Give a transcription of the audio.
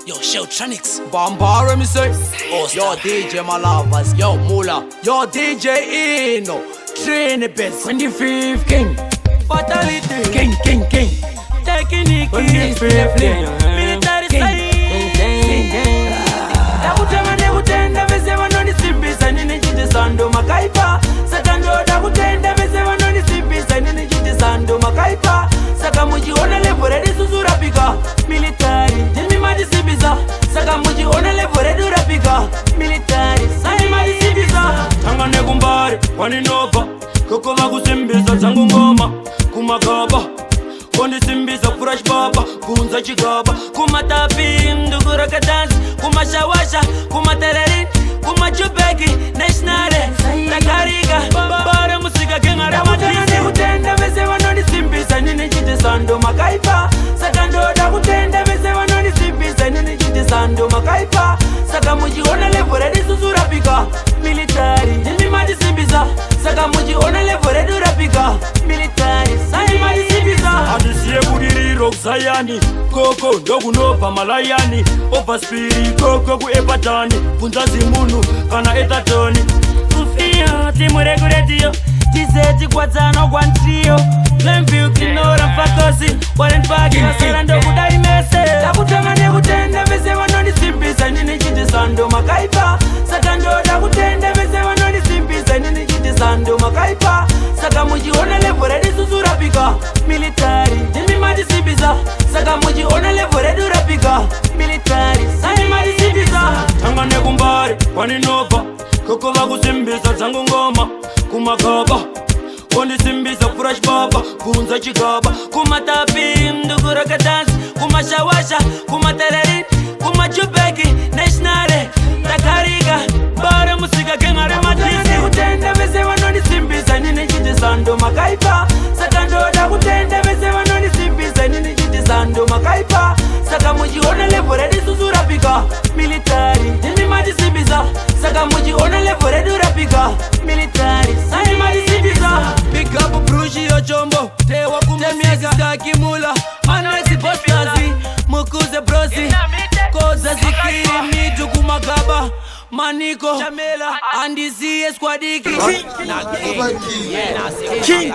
Yo, Shelltronics. Bambara me say. Oh, Yo DJ Malavas. Yo Mula. Yo DJ Eno. Train the best. 25th King. Fatality. King. Technique. 25th King. Military style. Dakutema nekutenda vese vanondisimbisa nini chiti sando makaipa. Sakando dakutenda vese vanondisimbisa nini chiti sando makaipa. Saka mujiona levo ready susurapika. Military. Jimi madisimbisa. Saka mujiona levo ready urapika. Military. Sani madisimbisa. Tanga nekumbari waninova. Koko vakusimbisa tangu ngoma kumakaba. Kondisimbisa fresh baba kunza chigaba kumatapi nduguraka dance kumashawasha kumatelerin kumachubeki nationale takariga bara musika kengara matisi kutenda vese vanondisimbisa nini chiti sando makaipa sakando dakutenda vese vanondisimbisa nini chiti sando makaipa saka mujiona levo ready susurapika military jimi madisimbisa saka mujiona levo ready urapika military sani madisimbisa Adisiye budiriro kusayani Koko ndokunova malayani Opaspiri koko ku epatani Punzazi munu kana etatoni Ufio timure kuredio Tizeti kwa tano kwa ntrio Lempiu kinora fakosi Warren Pagi masera ndo kudari mese Dakutama nekutenda vese vanondisimbisa nini chiti sando makaipa Sakando dakutenda vese vanondisimbisa nini chiti sando makaipa Saka mujiona levo ready susurapika Military Jimi madisimbisa Saka mujiona levo ready urapika Military Sani madisimbisa Tanga nekumbari waninova Koko vakusimbisa tangu ngoma kumakaba Kondisimbisa fresh baba kunza chigaba Kumatapi nduguraka dance kumashawasha kumatelerin kumachubeki nationale takariga bara musika kengare matisi kutenda vese vanondisimbisa nini chiti sando makaipa sakando dakutenda vese vanondisimbisa nini chiti sando makaipa saka mujiona levo ready susurapika military jimi madisimbisa saka mujiona levo ready urapika military sani madisimbisa big up brushi yo chombo tewa kumasiga staki mula manesi postazi mukuze brosi koza zikiri mitu kumagaba Maniko, Jamela, Andizi, Squadiki, King.